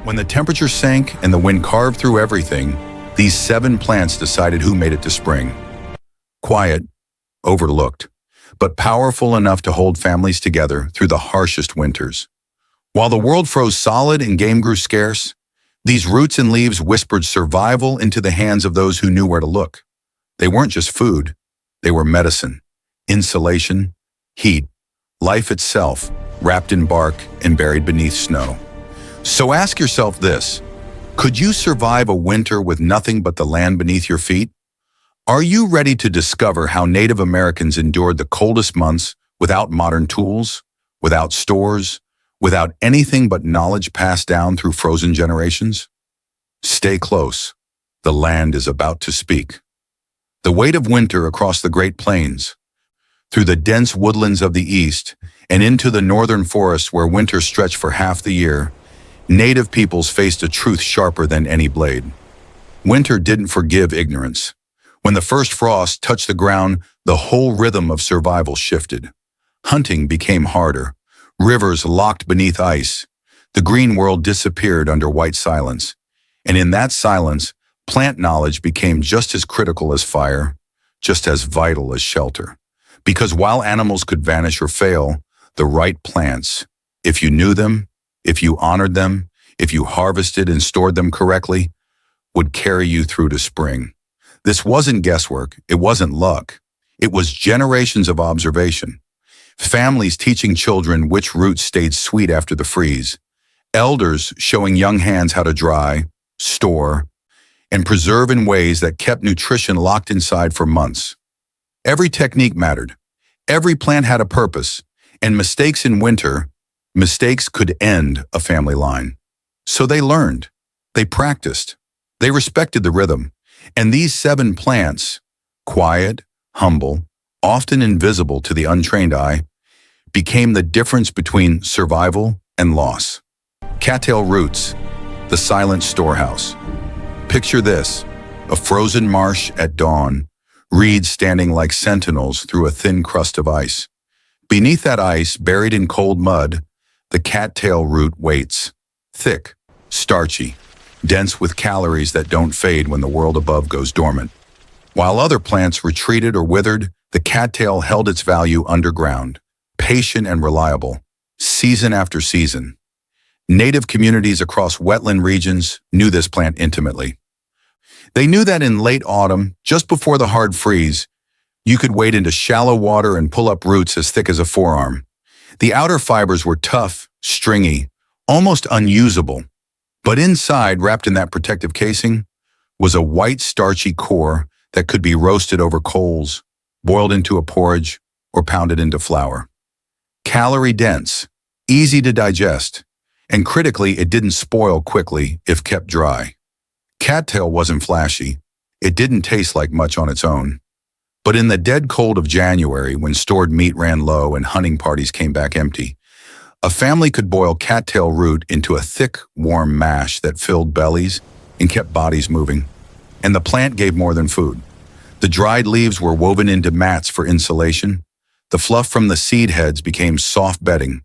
When the temperature sank and the wind carved through everything, these 7 plants decided who made it to spring. Quiet, overlooked, but powerful enough to hold families together through the harshest winters. While the world froze solid and game grew scarce, these roots and leaves whispered survival into the hands of those who knew where to look. They weren't just food, they were medicine, insulation, heat, life itself, wrapped in bark and buried beneath snow. So ask yourself this: could you survive a winter with nothing but the land beneath your feet? Are you ready to discover how Native Americans endured the coldest months without modern tools, without stores, without anything but knowledge passed down through frozen generations? Stay close. The land is about to speak. The weight of winter across the Great Plains, through the dense woodlands of the east, and into the northern forests where winter stretched for half the year, Native peoples faced a truth sharper than any blade. Winter didn't forgive ignorance. When the first frost touched the ground, the whole rhythm of survival shifted. Hunting became harder. Rivers locked beneath ice. The green world disappeared under white silence. And in that silence, plant knowledge became just as critical as fire, just as vital as shelter. Because while animals could vanish or fail, the right plants, if you knew them, if you honored them, if you harvested and stored them correctly, would carry you through to spring. This wasn't guesswork, it wasn't luck. It was generations of observation. Families teaching children which roots stayed sweet after the freeze. Elders showing young hands how to dry, store, and preserve in ways that kept nutrition locked inside for months. Every technique mattered. Every plant had a purpose, and mistakes in winter, mistakes could end a family line. So they learned, they practiced, they respected the rhythm, and these 7 plants, quiet, humble, often invisible to the untrained eye, became the difference between survival and loss. Cattail roots, the silent storehouse. Picture this: a frozen marsh at dawn, reeds standing like sentinels through a thin crust of ice. Beneath that ice, buried in cold mud, the cattail root waits, thick, starchy, dense with calories that don't fade when the world above goes dormant. While other plants retreated or withered, the cattail held its value underground, patient and reliable, season after season. Native communities across wetland regions knew this plant intimately. They knew that in late autumn, just before the hard freeze, you could wade into shallow water and pull up roots as thick as a forearm. The outer fibers were tough, stringy, almost unusable. But inside, wrapped in that protective casing, was a white starchy core that could be roasted over coals, boiled into a porridge, or pounded into flour. Calorie-dense, easy to digest, and critically, it didn't spoil quickly if kept dry. Cattail wasn't flashy. It didn't taste like much on its own. But in the dead cold of January, when stored meat ran low and hunting parties came back empty, a family could boil cattail root into a thick, warm mash that filled bellies and kept bodies moving. And the plant gave more than food. The dried leaves were woven into mats for insulation. The fluff from the seed heads became soft bedding,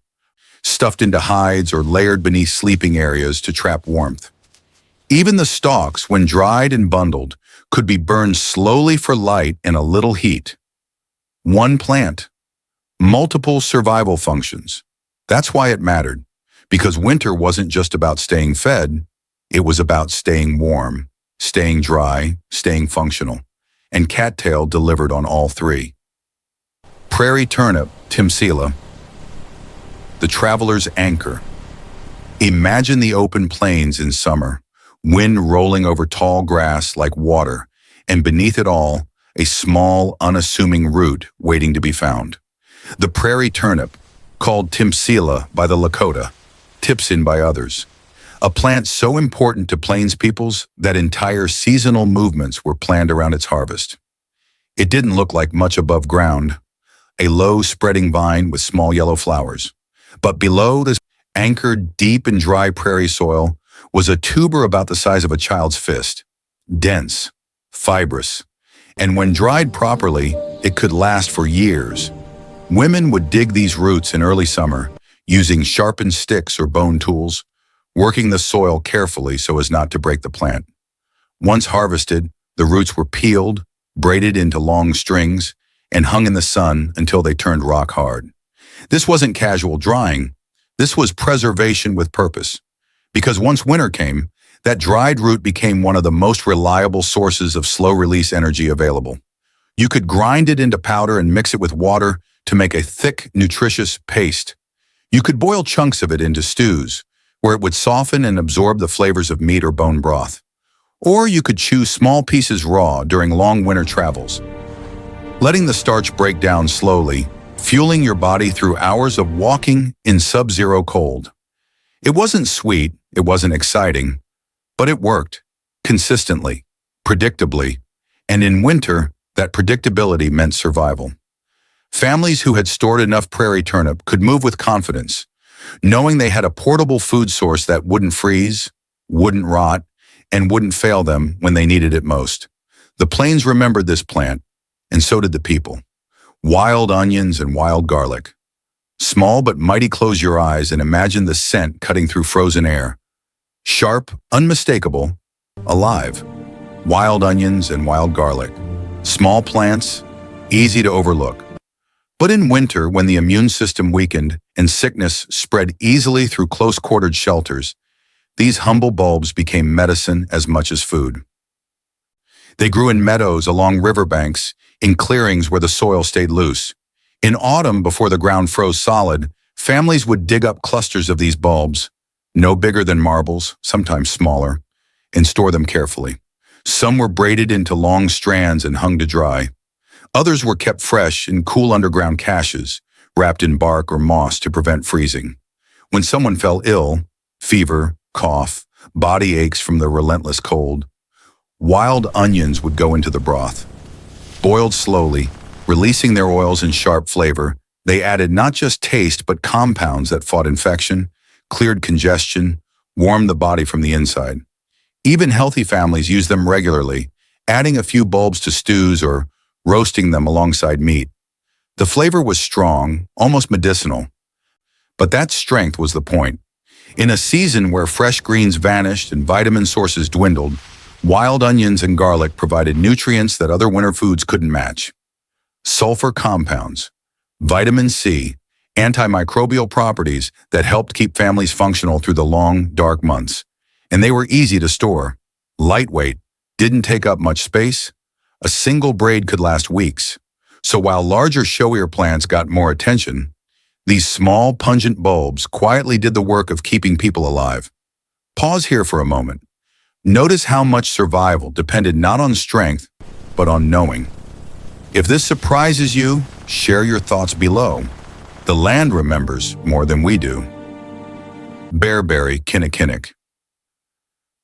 stuffed into hides or layered beneath sleeping areas to trap warmth. Even the stalks, when dried and bundled, could be burned slowly for light and a little heat. One plant, multiple survival functions. That's why it mattered, because winter wasn't just about staying fed, it was about staying warm, staying dry, staying functional, and cattail delivered on all 3. Prairie turnip, Timsila, the traveler's anchor. Imagine the open plains in summer, wind rolling over tall grass like water, and beneath it all, a small, unassuming root waiting to be found. The prairie turnip, called Timsila by the Lakota, Tipsin by others. A plant so important to plains peoples that entire seasonal movements were planned around its harvest. It didn't look like much above ground, a low spreading vine with small yellow flowers. But below this, anchored deep in dry prairie soil, was a tuber about the size of a child's fist, dense, fibrous, and when dried properly, it could last for years. Women would dig these roots in early summer, using sharpened sticks or bone tools, working the soil carefully so as not to break the plant. Once harvested, the roots were peeled, braided into long strings, and hung in the sun until they turned rock hard. This wasn't casual drying. This was preservation with purpose. Because once winter came, that dried root became one of the most reliable sources of slow-release energy available. You could grind it into powder and mix it with water to make a thick, nutritious paste. You could boil chunks of it into stews, where it would soften and absorb the flavors of meat or bone broth. Or you could chew small pieces raw during long winter travels, letting the starch break down slowly, fueling your body through hours of walking in sub-zero cold. It wasn't sweet, it wasn't exciting, but it worked, consistently, predictably, and in winter, that predictability meant survival. Families who had stored enough prairie turnip could move with confidence, knowing they had a portable food source that wouldn't freeze, wouldn't rot, and wouldn't fail them when they needed it most. The plains remembered this plant, and so did the people. Wild onions and wild garlic. Small but mighty, close your eyes and imagine the scent cutting through frozen air. Sharp, unmistakable, alive. Wild onions and wild garlic. Small plants, easy to overlook. But in winter, when the immune system weakened and sickness spread easily through close-quartered shelters, these humble bulbs became medicine as much as food. They grew in meadows along riverbanks, in clearings where the soil stayed loose. In autumn, before the ground froze solid, families would dig up clusters of these bulbs, no bigger than marbles, sometimes smaller, and store them carefully. Some were braided into long strands and hung to dry. Others were kept fresh in cool underground caches, wrapped in bark or moss to prevent freezing. When someone fell ill, fever, cough, body aches from the relentless cold, wild onions would go into the broth. Boiled slowly, releasing their oils and sharp flavor, they added not just taste but compounds that fought infection, cleared congestion, warmed the body from the inside. Even healthy families used them regularly, adding a few bulbs to stews or roasting them alongside meat. The flavor was strong, almost medicinal. But that strength was the point. In a season where fresh greens vanished and vitamin sources dwindled, wild onions and garlic provided nutrients that other winter foods couldn't match. Sulfur compounds, vitamin C, antimicrobial properties that helped keep families functional through the long, dark months. And they were easy to store. Lightweight, didn't take up much space. A single braid could last weeks. So while larger, showier plants got more attention, these small, pungent bulbs quietly did the work of keeping people alive. Pause here for a moment. Notice how much survival depended not on strength, but on knowing. If this surprises you, share your thoughts below. The land remembers more than we do. Bearberry kinnikinnick.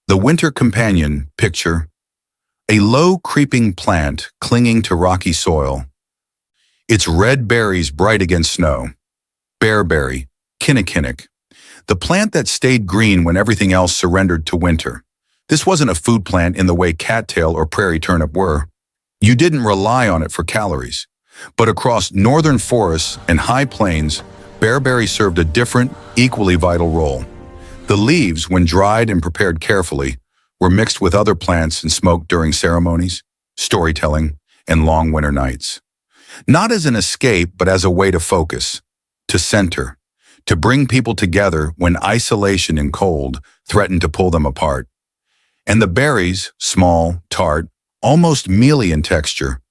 The winter companion, picture a low creeping plant clinging to rocky soil. Its red berries bright against snow. Bearberry, kinnikinnick. The plant that stayed green when everything else surrendered to winter. This wasn't a food plant in the way cattail or prairie turnip were. You didn't rely on it for calories. But across northern forests and high plains, bearberry served a different, equally vital role. The leaves, when dried and prepared carefully, were mixed with other plants and smoked during ceremonies, storytelling, and long winter nights. Not as an escape, but as a way to focus, to center, to bring people together when isolation and cold threatened to pull them apart. And the berries, small, tart, almost mealy in texture,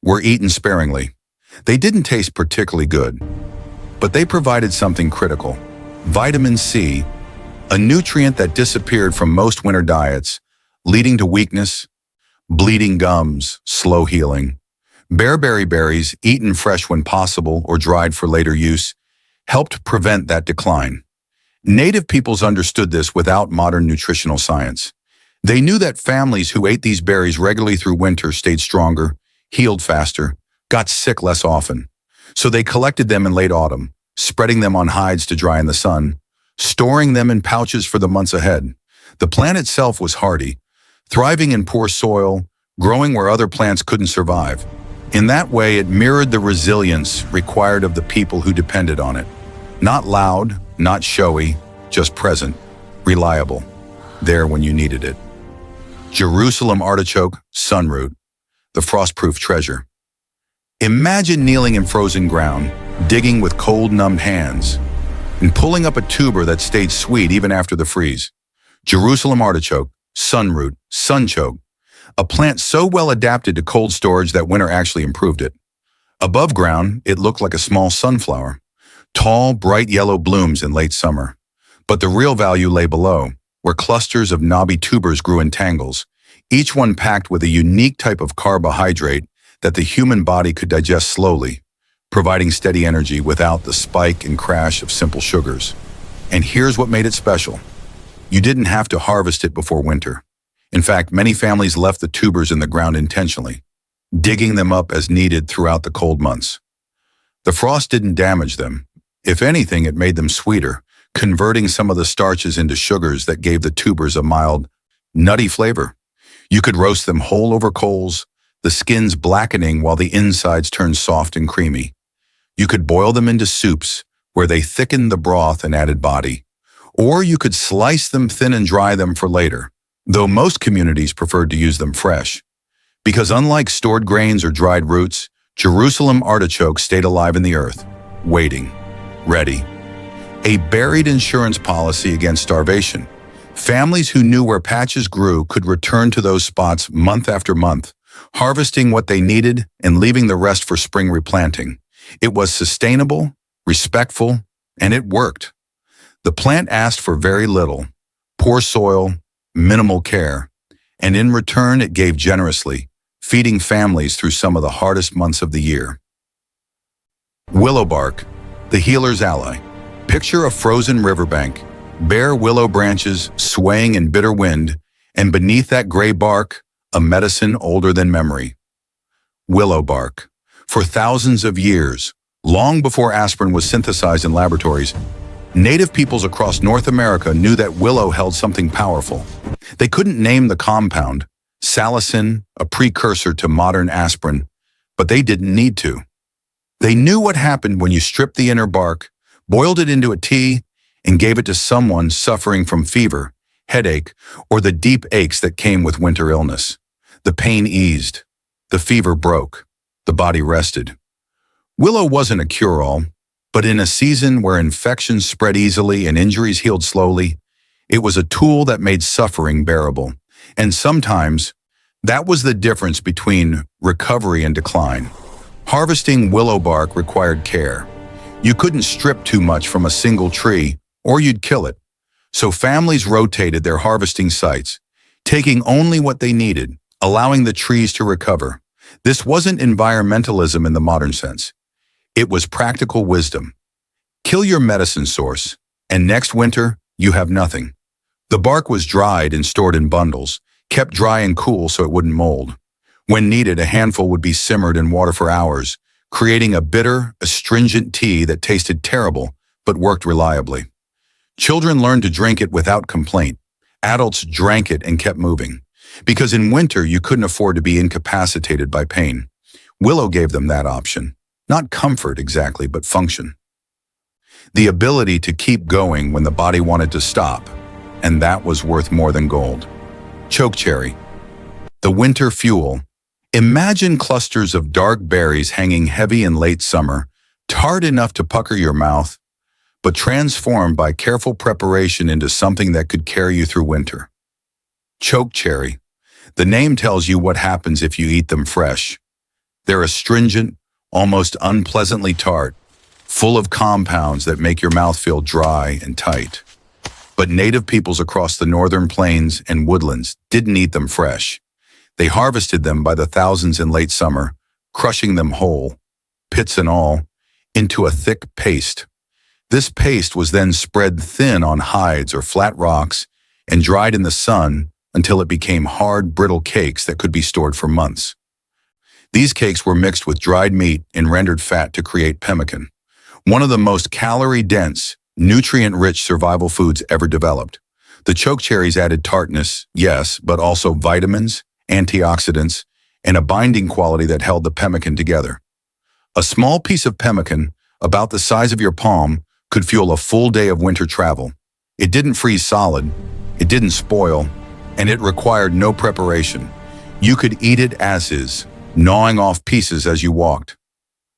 were eaten sparingly. They didn't taste particularly good, but they provided something critical: vitamin C, a nutrient that disappeared from most winter diets, leading to weakness, bleeding gums, slow healing. Bearberry berries, eaten fresh when possible or dried for later use, helped prevent that decline. Native peoples understood this without modern nutritional science. They knew that families who ate these berries regularly through winter stayed stronger, healed faster, got sick less often. So they collected them in late autumn, spreading them on hides to dry in the sun, storing them in pouches for the months ahead. The plant itself was hardy, thriving in poor soil, growing where other plants couldn't survive. In that way, it mirrored the resilience required of the people who depended on it. Not loud, not showy, just present, reliable, there when you needed it. Jerusalem artichoke, sunroot, the frost-proof treasure. Imagine kneeling in frozen ground, digging with cold, numbed hands, and pulling up a tuber that stayed sweet even after the freeze. Jerusalem artichoke, sunroot, sunchoke, a plant so well adapted to cold storage that winter actually improved it. Above ground, it looked like a small sunflower, tall, bright yellow blooms in late summer. But the real value lay below, where clusters of knobby tubers grew in tangles, each one packed with a unique type of carbohydrate that the human body could digest slowly, providing steady energy without the spike and crash of simple sugars. And here's what made it special. You didn't have to harvest it before winter. In fact, many families left the tubers in the ground intentionally, digging them up as needed throughout the cold months. The frost didn't damage them. If anything, it made them sweeter, converting some of the starches into sugars that gave the tubers a mild, nutty flavor. You could roast them whole over coals, the skins blackening while the insides turned soft and creamy. You could boil them into soups, where they thickened the broth and added body. Or you could slice them thin and dry them for later, though most communities preferred to use them fresh. Because unlike stored grains or dried roots, Jerusalem artichoke stayed alive in the earth, waiting, ready. A buried insurance policy against starvation. Families who knew where patches grew could return to those spots month after month, harvesting what they needed and leaving the rest for spring replanting. It was sustainable, respectful, and it worked. The plant asked for very little, poor soil, minimal care, and in return it gave generously, feeding families through some of the hardest months of the year. Willow bark, the healer's ally. Picture a frozen riverbank, bare willow branches swaying in bitter wind, and beneath that gray bark, a medicine older than memory. Willow bark. For thousands of years, long before aspirin was synthesized in laboratories, native peoples across North America knew that willow held something powerful. They couldn't name the compound, salicin, a precursor to modern aspirin, but they didn't need to. They knew what happened when you stripped the inner bark, boiled it into a tea, and gave it to someone suffering from fever, headache, or the deep aches that came with winter illness. The pain eased. The fever broke. The body rested. Willow wasn't a cure-all, but in a season where infections spread easily and injuries healed slowly, it was a tool that made suffering bearable. And sometimes, that was the difference between recovery and decline. Harvesting willow bark required care. You couldn't strip too much from a single tree, or you'd kill it. So families rotated their harvesting sites, taking only what they needed, allowing the trees to recover. This wasn't environmentalism in the modern sense. It was practical wisdom. Kill your medicine source, and next winter, you have nothing. The bark was dried and stored in bundles, kept dry and cool so it wouldn't mold. When needed, a handful would be simmered in water for hours, creating a bitter, astringent tea that tasted terrible but worked reliably. Children learned to drink it without complaint. Adults drank it and kept moving. Because in winter, you couldn't afford to be incapacitated by pain. Willow gave them that option. Not comfort exactly, but function. The ability to keep going when the body wanted to stop, and that was worth more than gold. Chokecherry, the winter fuel. Imagine clusters of dark berries hanging heavy in late summer, tart enough to pucker your mouth, but transformed by careful preparation into something that could carry you through winter. Chokecherry. The name tells you what happens if you eat them fresh. They're astringent, almost unpleasantly tart, full of compounds that make your mouth feel dry and tight. But native peoples across the northern plains and woodlands didn't eat them fresh. They harvested them by the thousands in late summer, crushing them whole, pits and all, into a thick paste. This paste was then spread thin on hides or flat rocks and dried in the sun until it became hard, brittle cakes that could be stored for months. These cakes were mixed with dried meat and rendered fat to create pemmican, one of the most calorie-dense, nutrient-rich survival foods ever developed. The chokecherries added tartness, yes, but also vitamins, antioxidants, and a binding quality that held the pemmican together. A small piece of pemmican, about the size of your palm, could fuel a full day of winter travel. It didn't freeze solid, it didn't spoil, and it required no preparation. You could eat it as is, gnawing off pieces as you walked.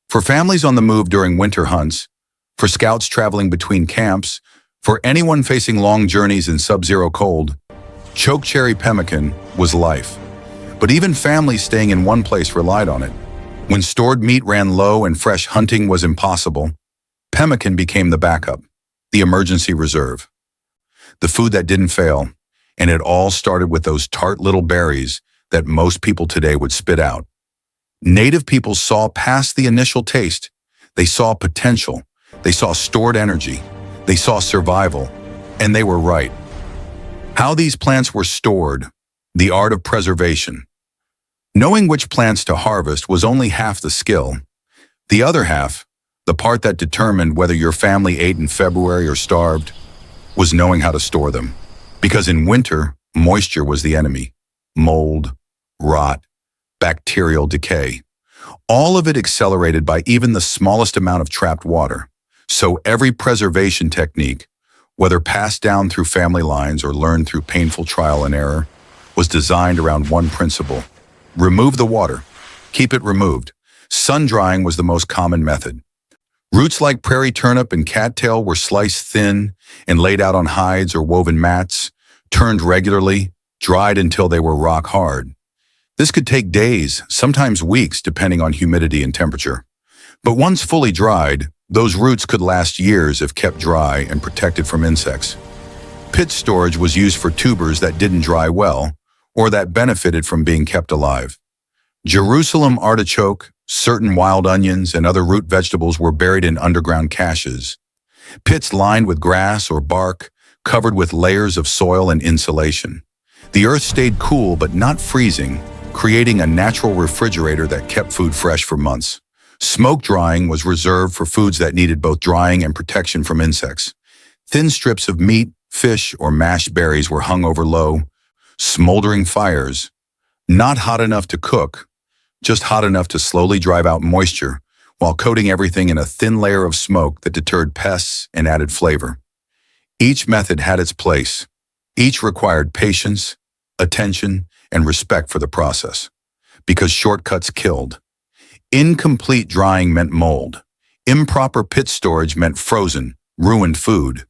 For families on the move during winter hunts, for scouts traveling between camps, for anyone facing long journeys in sub-zero cold, Chokecherry pemmican was life. But even families staying in one place relied on it. When stored meat ran low and fresh hunting was impossible, pemmican became the backup, the emergency reserve. The food that didn't fail, and it all started with those tart little berries that most people today would spit out. Native people saw past the initial taste. They saw potential. They saw stored energy. They saw survival. And they were right. How these plants were stored, the art of preservation. Knowing which plants to harvest was only half the skill. The other half, the part that determined whether your family ate in February or starved, was knowing how to store them. Because in winter, moisture was the enemy. Mold, rot, bacterial decay. All of it accelerated by even the smallest amount of trapped water. So every preservation technique, whether passed down through family lines or learned through painful trial and error, was designed around one principle. Remove the water. Keep it removed. Sun drying was the most common method. Roots like prairie turnip and cattail were sliced thin and laid out on hides or woven mats, turned regularly, dried until they were rock hard. This could take days, sometimes weeks, depending on humidity and temperature. But once fully dried, those roots could last years if kept dry and protected from insects. Pit storage was used for tubers that didn't dry well or that benefited from being kept alive. Jerusalem artichoke, certain wild onions, and other root vegetables were buried in underground caches. Pits lined with grass or bark, covered with layers of soil and insulation. The earth stayed cool but not freezing, creating a natural refrigerator that kept food fresh for months. Smoke drying was reserved for foods that needed both drying and protection from insects. Thin strips of meat, fish, or mashed berries were hung over low, smoldering fires, not hot enough to cook, just hot enough to slowly drive out moisture while coating everything in a thin layer of smoke that deterred pests and added flavor. Each method had its place. Each required patience, attention, and respect for the process, because shortcuts killed. Incomplete drying meant mold. Improper pit storage meant frozen, ruined food.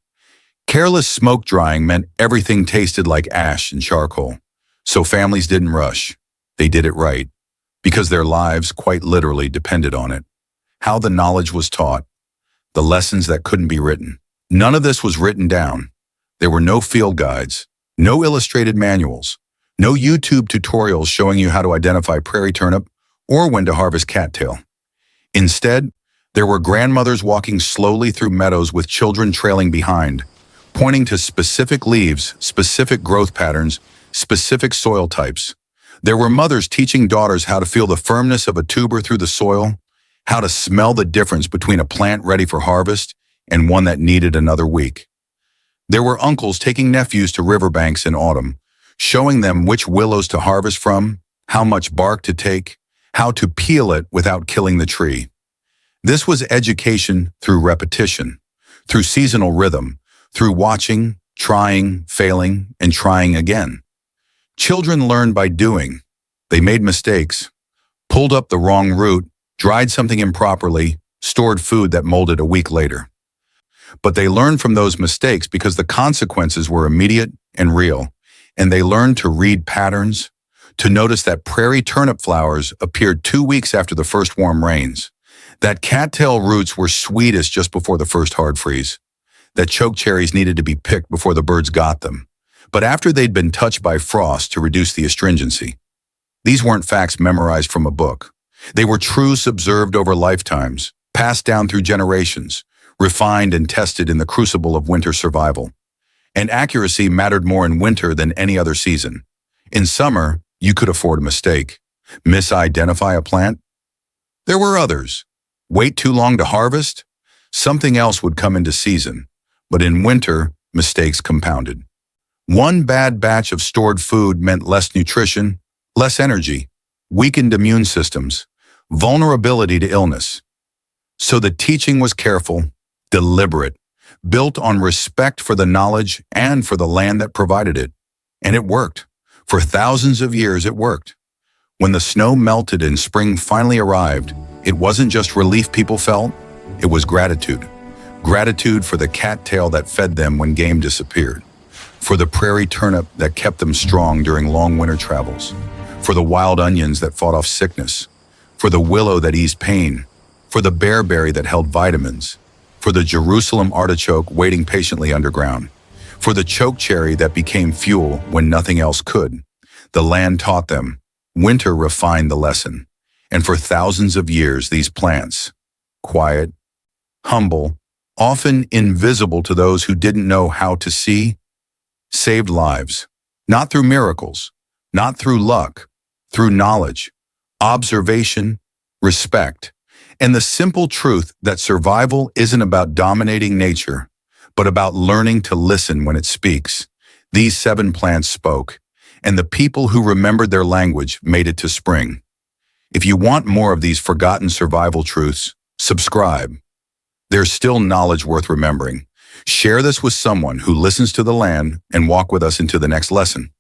Careless smoke drying meant everything tasted like ash and charcoal. So families didn't rush. They did it right, because their lives quite literally depended on it. How the knowledge was taught, the lessons that couldn't be written. None of this was written down. There were no field guides, no illustrated manuals, no YouTube tutorials showing you how to identify prairie turnip or when to harvest cattail. Instead, there were grandmothers walking slowly through meadows with children trailing behind, pointing to specific leaves, specific growth patterns, specific soil types. There were mothers teaching daughters how to feel the firmness of a tuber through the soil, how to smell the difference between a plant ready for harvest and one that needed another week. There were uncles taking nephews to riverbanks in autumn, showing them which willows to harvest from, how much bark to take, how to peel it without killing the tree. This was education through repetition, through seasonal rhythm, through watching, trying, failing, and trying again. Children learned by doing. They made mistakes, pulled up the wrong root, dried something improperly, stored food that molded a week later. But they learned from those mistakes because the consequences were immediate and real, and they learned to read patterns, to notice that prairie turnip flowers appeared 2 weeks after the first warm rains, that cattail roots were sweetest just before the first hard freeze, that chokecherries needed to be picked before the birds got them, but after they'd been touched by frost to reduce the astringency. These weren't facts memorized from a book. They were truths observed over lifetimes, passed down through generations, refined and tested in the crucible of winter survival. And accuracy mattered more in winter than any other season. In summer, you could afford a mistake. Misidentify a plant? There were others. Wait too long to harvest? Something else would come into season. But in winter, mistakes compounded. One bad batch of stored food meant less nutrition, less energy, weakened immune systems, vulnerability to illness. So the teaching was careful, deliberate, built on respect for the knowledge and for the land that provided it. And it worked. For thousands of years, it worked. When the snow melted and spring finally arrived, it wasn't just relief people felt, it was gratitude. Gratitude for the cattail that fed them when game disappeared, for the prairie turnip that kept them strong during long winter travels, for the wild onions that fought off sickness, for the willow that eased pain, for the bearberry that held vitamins, for the Jerusalem artichoke waiting patiently underground, for the chokecherry that became fuel when nothing else could. The land taught them. Winter refined the lesson. And for thousands of years, these plants, quiet, humble, often invisible to those who didn't know how to see, saved lives. Not through miracles, not through luck, through knowledge, observation, respect, and the simple truth that survival isn't about dominating nature, but about learning to listen when it speaks. These 7 plants spoke, and the people who remembered their language made it to spring. If you want more of these forgotten survival truths, subscribe. There's still knowledge worth remembering. Share this with someone who listens to the land and walk with us into the next lesson.